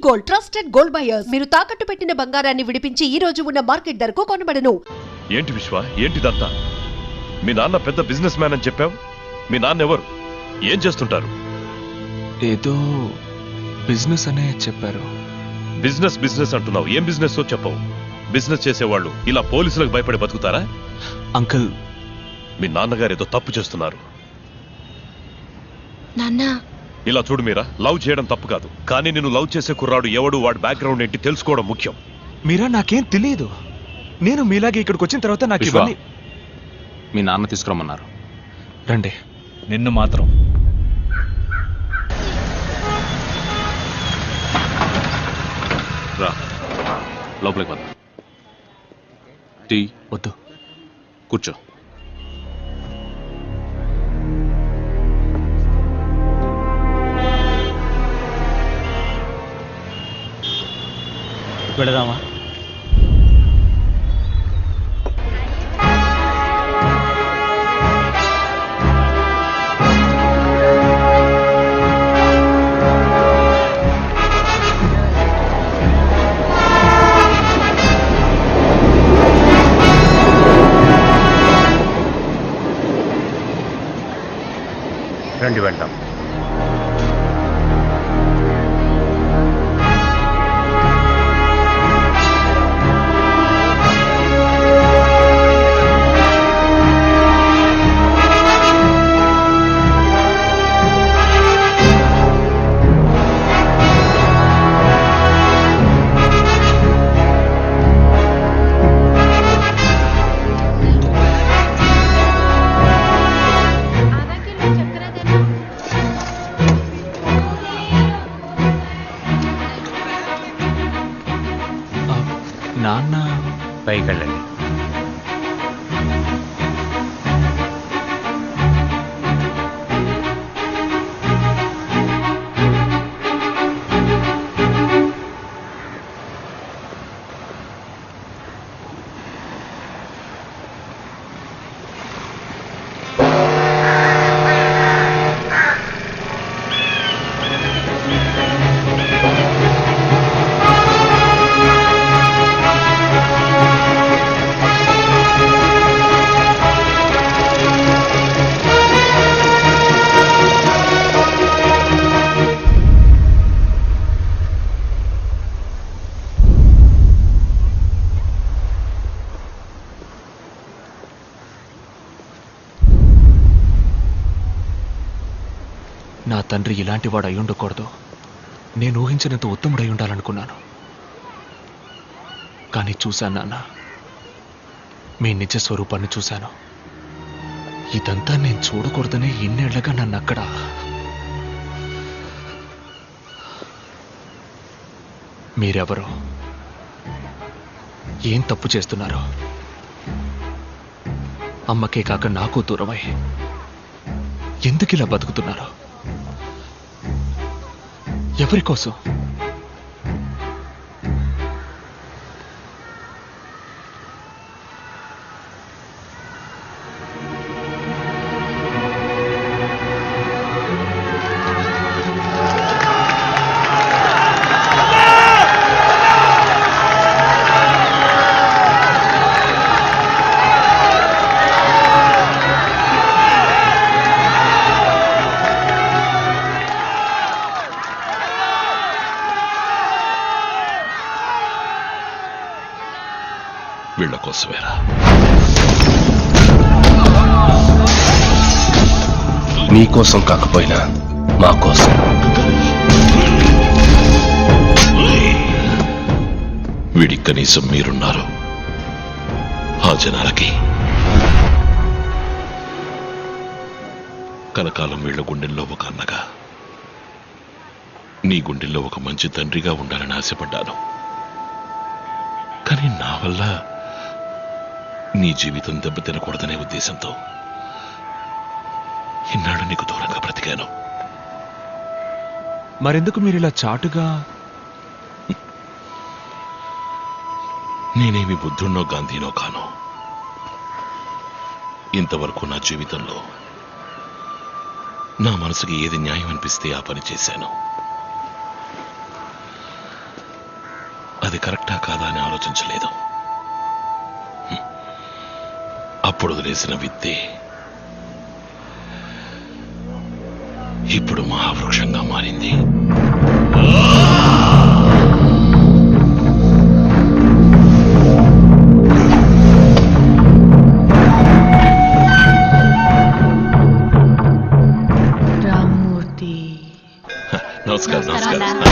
Gold, trusted gold buyers. మీరు తాకట్టు పెట్టిన బంగారాన్ని విడిపించి ఈ రోజు ఉన్న మార్కెట్ ధరకు కొనబడను. ఏంటి విశ్వ, ఏంటిదంతా? మీ నాన్న పెద్ద బిజినెస్ మ్యాన్ అని చెప్పావు. మీ నాన్న ఎవరు? ఏం చేస్తుంటారు? ఏదో బిజినెస్ అనే చెప్పారు. బిజినెస్ బిజినెస్ అంటున్నావు. ఏం బిజినెస్ చెప్పవు. బిజినెస్ చేసేవాళ్ళు ఇలా పోలీసులకు భయపడి బతుకుతారా? అంకుల్, మీ నాన్నగారు ఏదో తప్పు చేస్తున్నారు. నాన్నా, ఇలా చూడు మీరా, లవ్ చేయడం తప్పు కాదు, కానీ నేను లవ్ చేసే కుర్రాడు ఎవడు, వాడి బ్యాక్గ్రౌండ్ ఏంటి తెలుసుకోవడం ముఖ్యం. మీరా నాకేం తెలియదు. నేను మీలాగే ఇక్కడికి వచ్చిన తర్వాత నాకు ఇవన్నీ. మీ నాన్న తీసుకురమ్మన్నారు. రండి. నిన్ను మాత్రం రా, లోపలికి వద్దాం. టీ వద్దు. కూర్చో. పెడదామా? రండి వెళ్దాం. నాన్న పైకి వెళ్ళండి. నా తండ్రి ఇలాంటి వాడు అయి ఉండకూడదు. నేను ఊహించినంత ఉత్తముడై ఉండాలనుకున్నాను. కానీ చూశాను నాన్న, మీ నిజ స్వరూపాన్ని చూశాను. ఇదంతా నేను చూడకూడదనే ఇన్నేళ్లగా నన్ను అక్కడ. మీరెవరు? ఏం తప్పు చేస్తున్నారు? అమ్మకే కాక నాకు దూరమై ఎందుకు ఇలా బతుకుతున్నారు? ఎవరి కోసం? వీళ్ళ కోసమేరా. మీకోసం కాకపోయినా మా కోసం. వీడికి కనీసం మీరున్నారు. ఆ జనాలకి కనకాలం వీళ్ళ గుండెల్లో ఒక అన్నగా, నీ గుండెల్లో ఒక మంచి తండ్రిగా ఉండాలని ఆశపడ్డాను. కానీ నా వల్ల నీ జీవితం దెబ్బతినకూడదనే ఉద్దేశంతో ఇన్నాడు నీకు దూరంగా బ్రతికాను. మరెందుకు మీరు ఇలా చాటుగా? నేనేమి బుద్ధున్నో గాంధీనో కాను. ఇంతవరకు నా జీవితంలో నా మనసుకి ఏది న్యాయం అనిపిస్తే ఆ పని చేశాను. అది కరెక్టా కాదా అని ఆలోచించలేదు. అప్పుడు వదిలేసిన విత్తే ఇప్పుడు మహావృక్షంగా మారింది. రామ్మూర్తి. నమస్కారం. నమస్కారం.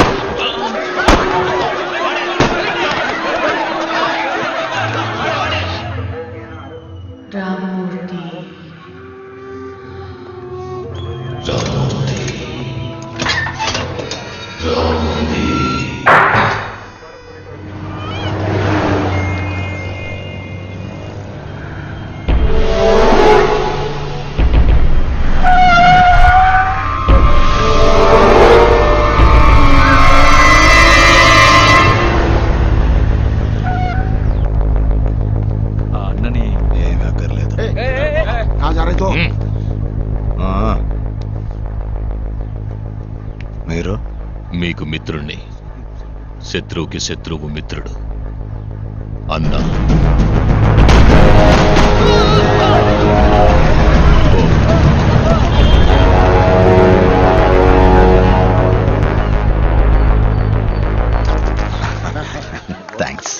రామ్మూర్తి. అన్నని ఏమీ అక్కర్లేదు. ఆ. మీరు మీకు మిత్రుణ్ణి, శత్రువుకి శత్రువు మిత్రుడు. అన్నా థ్యాంక్స్.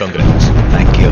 కంగ్రాట్స్. Thank you.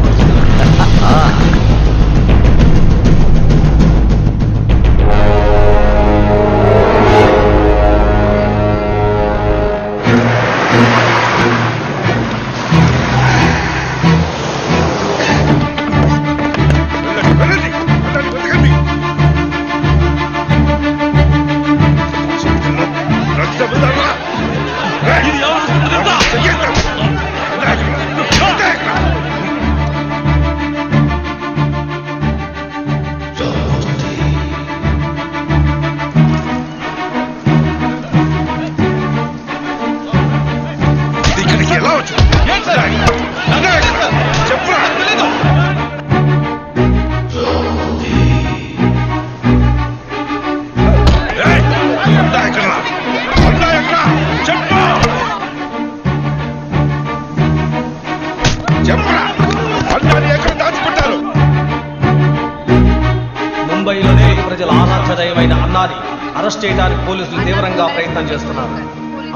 ముంబైలోనే ప్రజల ఆరాధ్య దైవమైన అన్నాని అరెస్ట్ చేయడానికి పోలీసులు తీవ్రంగా ప్రయత్నం చేస్తున్నారు.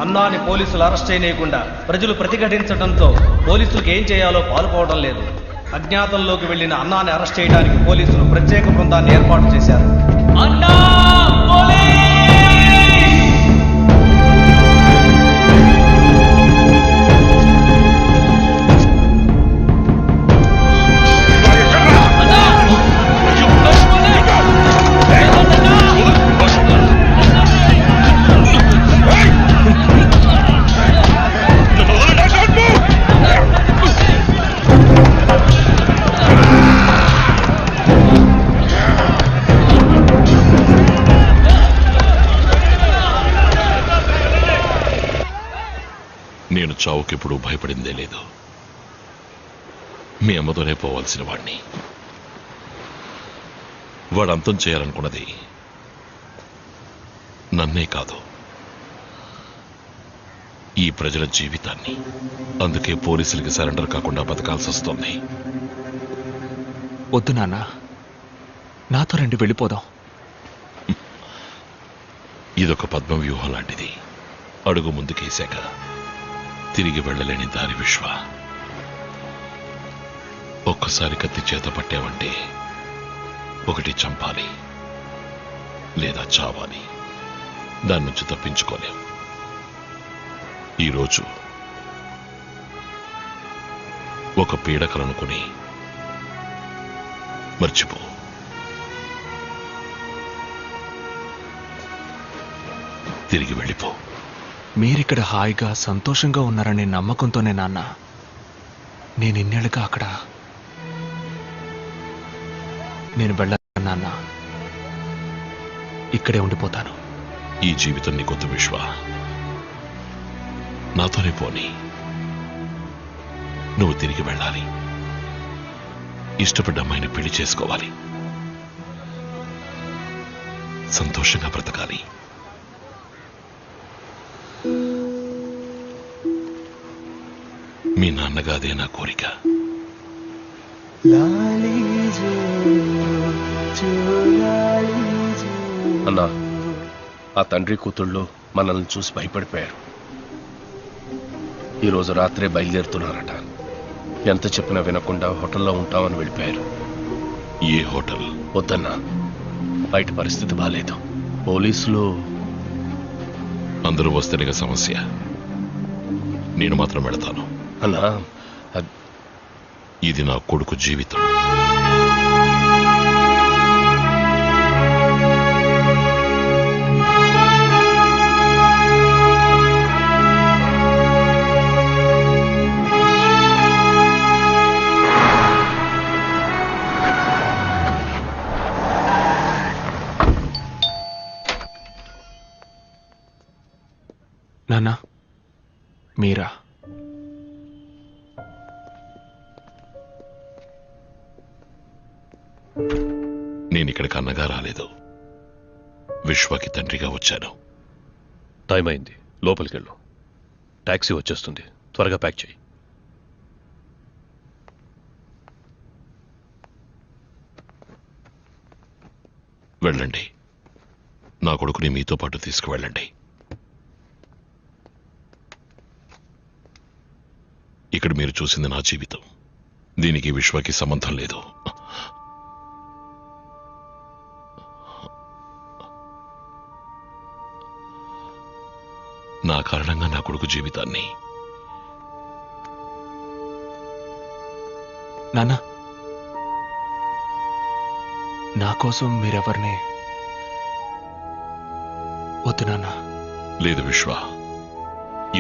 అన్నాని పోలీసులు అరెస్ట్ చేయనీయకుండా ప్రజలు ప్రతిఘటించడంతో పోలీసులకు ఏం చేయాలో పాల్పోవడం లేదు. అజ్ఞాతంలోకి వెళ్లిన అన్నాని అరెస్ట్ చేయడానికి పోలీసులు ప్రత్యేక బృందాన్ని ఏర్పాటు చేశారు. నేను చావుకెప్పుడు భయపడిందే లేదు. మీ అమ్మతోనే పోవాల్సిన వాడిని. వాడు అంతం చేయాలనుకున్నది నన్నే కాదు, ఈ ప్రజల జీవితాన్ని. అందుకే పోలీసులకి సరెండర్ కాకుండా బతకాల్సి వస్తుంది. వద్దు నాన్న, నాతో రండి, వెళ్ళిపోదాం. ఇదొక పద్మ వ్యూహం లాంటిది. అడుగు ముందుకేశాక తిరిగి వెళ్ళలేని దారి విశ్వ. ఒక్కసారి కత్తి చేత పట్టావంటే ఒకటి చంపాలి లేదా చావాలి. దాని నుంచి తప్పించుకోలేం. ఈరోజు ఒక పీడకలనుకుని మర్చిపో. తిరిగి వెళ్ళిపో. మీరిక్కడ హాయిగా సంతోషంగా ఉన్నారనే నమ్మకంతోనే నాన్న నేను ఇన్నేళ్ళుగా అక్కడ. నేను వెళ్ళను నాన్న, ఇక్కడే ఉండిపోతాను. ఈ జీవితం నీకొద్దు విశ్వ, నాతోనే పోని. నువ్వు తిరిగి వెళ్ళాలి. ఇష్టపడ్డ అమ్మాయిని పెళ్లి చేసుకోవాలి. సంతోషంగా బ్రతకాలి. మీ నాన్నగాదే నా కోరిక. అన్నా, ఆ తండ్రి కూతుళ్ళు మనల్ని చూసి భయపడిపోయారు. ఈరోజు రాత్రే బయలుదేరుతున్నారట. ఎంత చెప్పినా వినకుండా హోటల్లో ఉంటామని వెళ్ళిపోయారు. ఏ హోటల్? వద్దన్నా, బయట పరిస్థితి బాలేదు. పోలీసులు అందరూ వస్తేనేగా సమస్య. నేను మాత్రం వెళతాను. అన్నా, ఇది నా కొడుకు జీవితం. నాన్న, మీరా? నేనిక్కడికి అన్నగా రాలేదు, విశ్వకి తండ్రిగా వచ్చాను. టైం అయింది, లోపలికి వెళ్ళు. టాక్సీ వచ్చేస్తుంది, త్వరగా ప్యాక్ చేయి. వెళ్ళండి, నా కొడుకుని మీతో పాటు తీసుకువెళ్ళండి. ఇక్కడ మీరు చూసింది నా జీవితం. దీనికి విశ్వకి సంబంధం లేదు. నా కారణంగా నా కొడుకు జీవితాన్ని. నాన్న, నా కోసం మీరెవరిని వద్దు నాన్న. లేదు విశ్వ,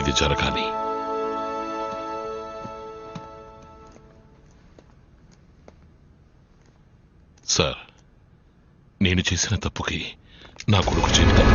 ఇది జరగాలి. సార్, నేను చేసిన తప్పుకి నా కొడుకు జీవితం.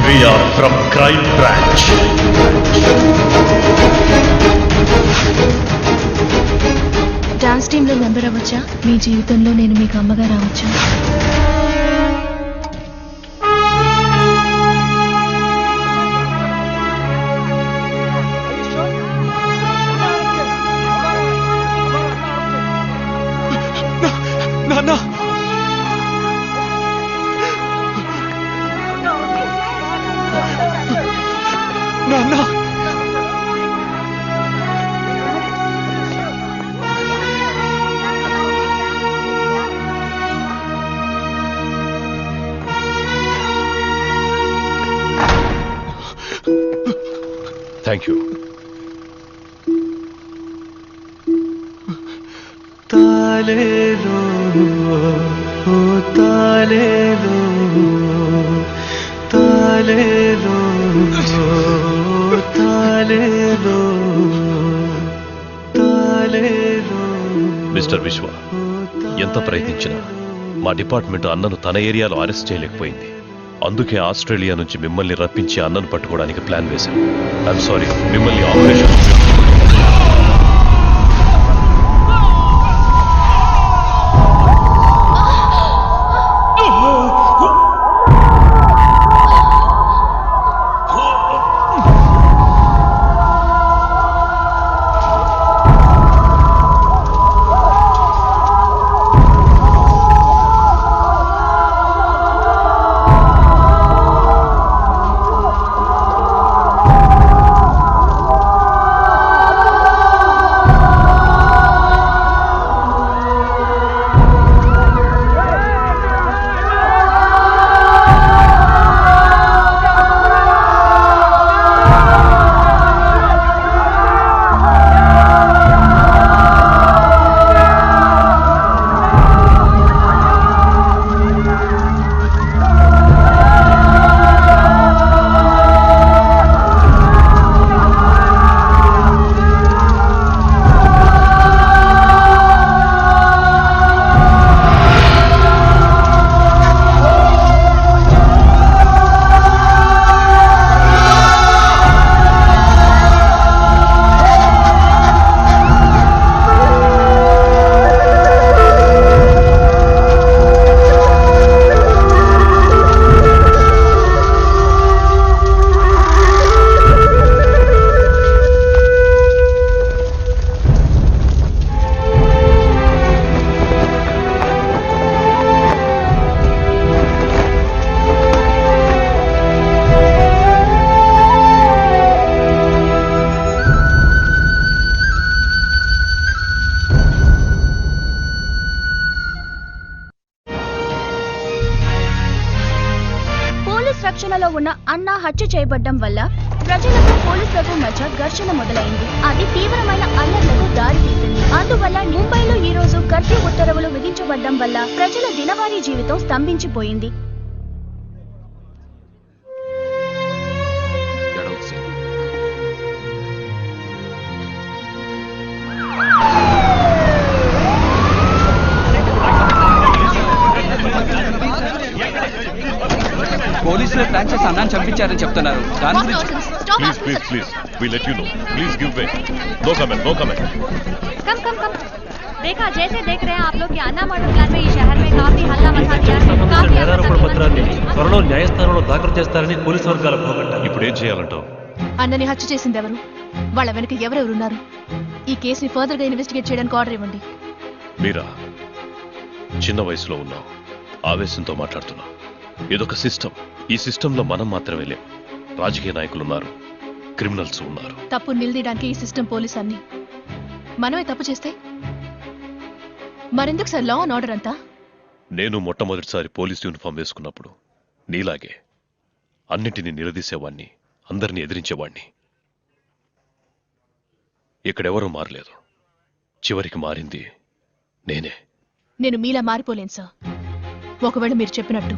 We are from Crime Branch. Dance టీంలో మెంబర్ అవ్వచ్చా? మీ జీవితంలో నేను మీకు అమ్మగా రావచ్చా? నాన్న, నాన్న, థ్యాంక్ యూ. తాలేలో ఓ తాలేలో, తాలేలో ఓ తాలేలో, తాలేలో. మిస్టర్ విశ్వ, ఎంత ప్రయత్నించినా మా డిపార్ట్మెంట్ అన్నను తన ఏరియాలో అరెస్ట్ చేయలేకపోయింది. అందుకే ఆస్ట్రేలియా నుంచి మిమ్మల్ని రప్పించి అన్నను పట్టుకోవడానికి ప్లాన్ వేశాం. ఐఎమ్ సారీ, మిమ్మల్ని ఆపరేషన్ పోలీస్ రక్షణలో ఉన్న అన్న హత్య చేయబడ్డం వల్ల ప్రజలకు పోలీసులకు మధ్య ఘర్షణ మొదలైంది. అది తీవ్రమైన అల్లర్లకు దారితీసింది. అందువల్ల ముంబైలో ఈ రోజు కర్ఫ్యూ ఉత్తర్వులు విధించబడ్డం వల్ల ప్రజల దినవారీ జీవితం స్తంభించిపోయింది. పోలీసులు ప్లాన్ చేసి అన్నాన్ని చంపించారని చెప్తున్నారు. దాని గురించి please please please we let you know. Please give way. No comment, no comment. कम कम कम देखा जैसे देख रहे हैं आप लोग कि अन्ना मर्डर प्लान में ఈ शहर में काफी हल्ला मचा दिया है. काफी నేరారోపణ పత్రాన్ని త్వరలో న్యాయస్థానంలో దాఖలు చేస్తారని పోలీసు వర్గాలు భయపడ్డారు. ఇప్పుడు ఏం చేయాలంటావు? అన్నని హత్య చేసింది ఎవరు? వాళ్ళ వెనక ఎవరెవరున్నారు? ఈ కేసుని ఫర్దర్ గా ఇన్వెస్టిగేట్ చేయడానికి ఆర్డర్ ఇవ్వండి. మీరా చిన్న వయసులో ఉన్నావు, ఆవేశంతో మాట్లాడుతున్నావు. ఇదొక సిస్టమ్. ఈ సిస్టంలో మనం మాత్రమే లేం. రాజకీయ నాయకులు ఉన్నారు, క్రిమినల్స్ ఉన్నారు. తప్పు నిలదీయడానికి ఈ సిస్టమ్ పోలీస్ అన్ని. మనమే తప్పు చేస్తే మరెందుకు సార్ లా అండ్ ఆర్డర్ అంతా? నేను మొట్టమొదటిసారి పోలీస్ యూనిఫామ్ వేసుకున్నప్పుడు నీలాగే అన్నిటినీ నిలదీసేవాణ్ణి, అందరినీ ఎదిరించేవాణ్ణి. ఇక్కడెవరూ మారలేదు. చివరికి మారింది నేనే. నేను మీలా మారిపోలేను సార్. ఒకవేళ మీరు చెప్పినట్టు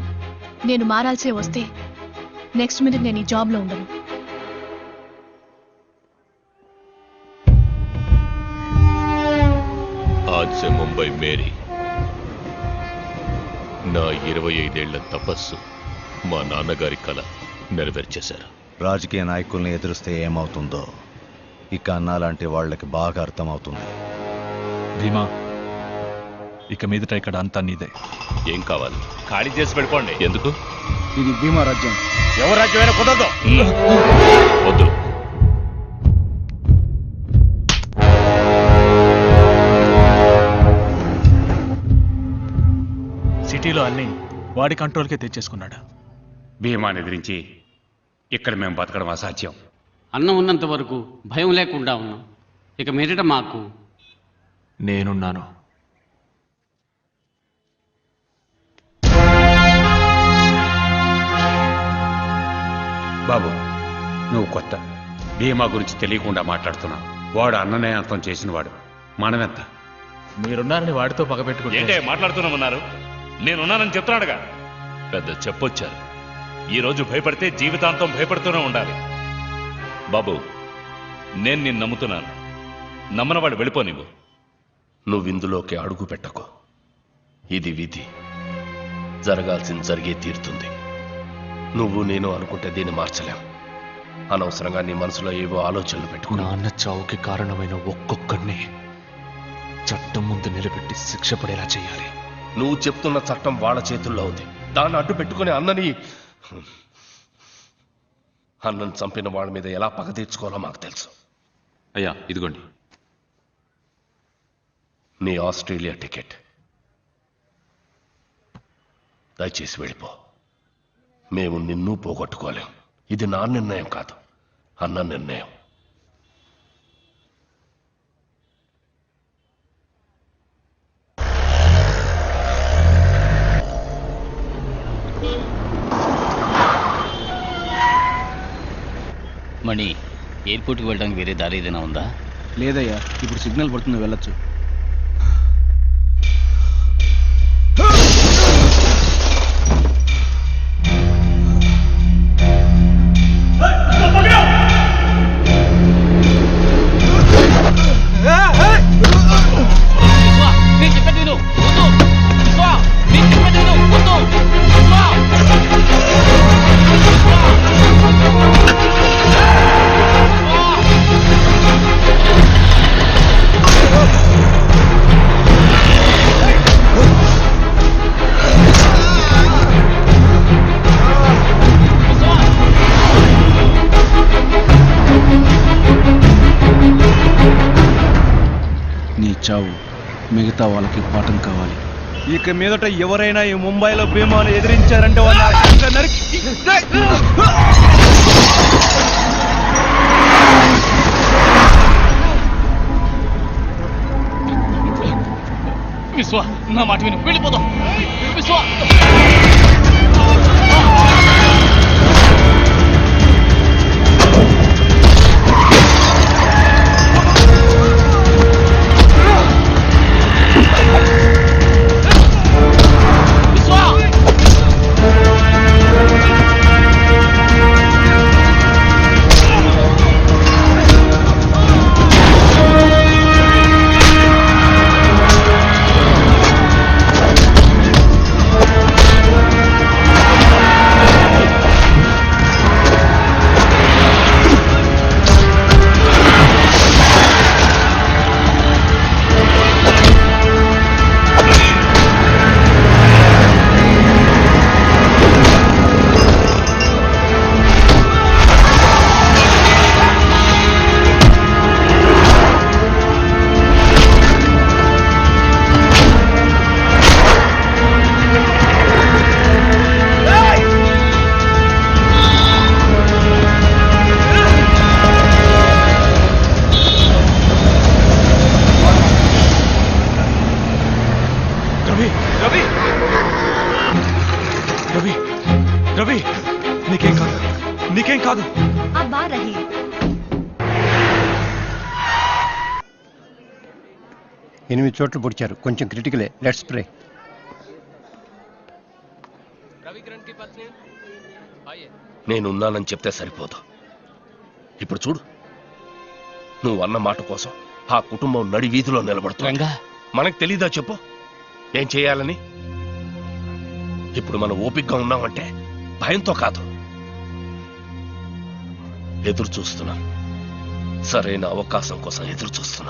నేను మారాల్సే వస్తే నెక్స్ట్ మినిట్ నేను ఈ జాబ్లో ఉండను. आज से मुंबई मेरी నా 25 ఏళ్ల తపస్సు మా నాన్నగారి కల నెరవేర్చేశారు. రాజకీయ నాయకుల్ని ఎదురిస్తే ఏమవుతుందో ఇక అన్నా లాంటి వాళ్ళకి బాగా అర్థమవుతుంది. భీమా, ఇక మీదట ఇక్కడ అంతా నీదే. ఏం కావాలి? ఖాళీ చేసి పెట్టుకోండి. ఎందుకు? ఇది భీమా రాజ్యం. ఎవరు రాజ్యమైనా కుదరదు. వద్దు. సిటీలో అన్ని వాడి కంట్రోల్కే తెచ్చేసుకున్నాడు. భీమాని ఎదిరించి ఇక్కడ మేము బతకడం అసాధ్యం. అన్నం ఉన్నంత వరకు భయం లేకుండా ఉన్నాం. ఇక మీదట మాకు నేనున్నాను. బాబు, నువ్వు కొత్త. భీమా గురించి తెలియకుండా మాట్లాడుతున్నావు. వాడు అన్ననే అంతం చేసినవాడు. మనమెంత? మీరున్నారని వాడితో పగబెట్టుకుంటే ఏంటే మాట్లాడుతున్నామన్నారు? నేనున్నానని చెప్తున్నాడుగా. పెద్ద చెప్పొచ్చారు. ఈ రోజు భయపడితే జీవితాంతం భయపడుతూనే ఉండాలి. బాబు, నేను నిన్ను నమ్ముతున్నాను. నమ్మనవాడు వెళ్ళిపో. నువ్విందులోకి అడుగు పెట్టకు. ఇది విధి. జరగాల్సింది జరిగే తీరుతుంది. నువ్వు నేను అనుకుంటే దీన్ని మార్చలేం. అనవసరంగా నీ మనసులో ఏవో ఆలోచనలు పెట్టుకో. నాన్న చావుకి కారణమైన ఒక్కొక్కడిని చట్టం ముందు నిలబెట్టి శిక్ష పడేలా చేయాలి. నువ్వు చెప్తున్న చట్టం వాళ్ళ చేతుల్లో ఉంది. దాన్ని అడ్డు పెట్టుకుని అన్నని చంపిన వాళ్ళ మీద ఎలా పగ తీర్చుకోవాలో మాకు తెలుసు. అయ్యా, ఇదిగోండి. నీ ఆస్ట్రేలియా టికెట్. దయచేసి వెళ్ళిపో. మేము నిన్ను పోగొట్టుకోలేం. ఇది నా నిర్ణయం కాదు, అన్న నిర్ణయం. మణి, ఎయిర్పోర్ట్కి వెళ్ళడానికి వేరే దారి ఏదైనా ఉందా? లేదయ్యా, ఇప్పుడు సిగ్నల్ పడుతుంది, వెళ్ళొచ్చు. నీ చావు మిగతా వాళ్ళకి పాఠం కావాలి. ఇక మీదట ఎవరైనా ఈ ముంబైలో భీమాను ఎదిరించారంటే విశ్వ, నా మాట విను, వెళ్ళిపోదాం. విశ్వ. రవి రవి నీకేం కాదు, నీకేం కాదు. आप बाहर रहिए. ఎనిమిది చోట్ల పొడిచారు, కొంచెం క్రిటికలే. Let's spray. నేనున్నానని చెప్తే సరిపోదు. ఇప్పుడు చూడు, నువ్వు అన్న మాట కోసం ఆ కుటుంబం నడి వీధిలో నిలబడుతుందా? మనకు తెలీదా చెప్పు ఏం చేయాలని? ఇప్పుడు మనం ఓపికగా ఉన్నామంటే భయంతో కాదు, ఎదురు చూస్తున్నాం. సరైన అవకాశం కోసం ఎదురు చూస్తున్నాం.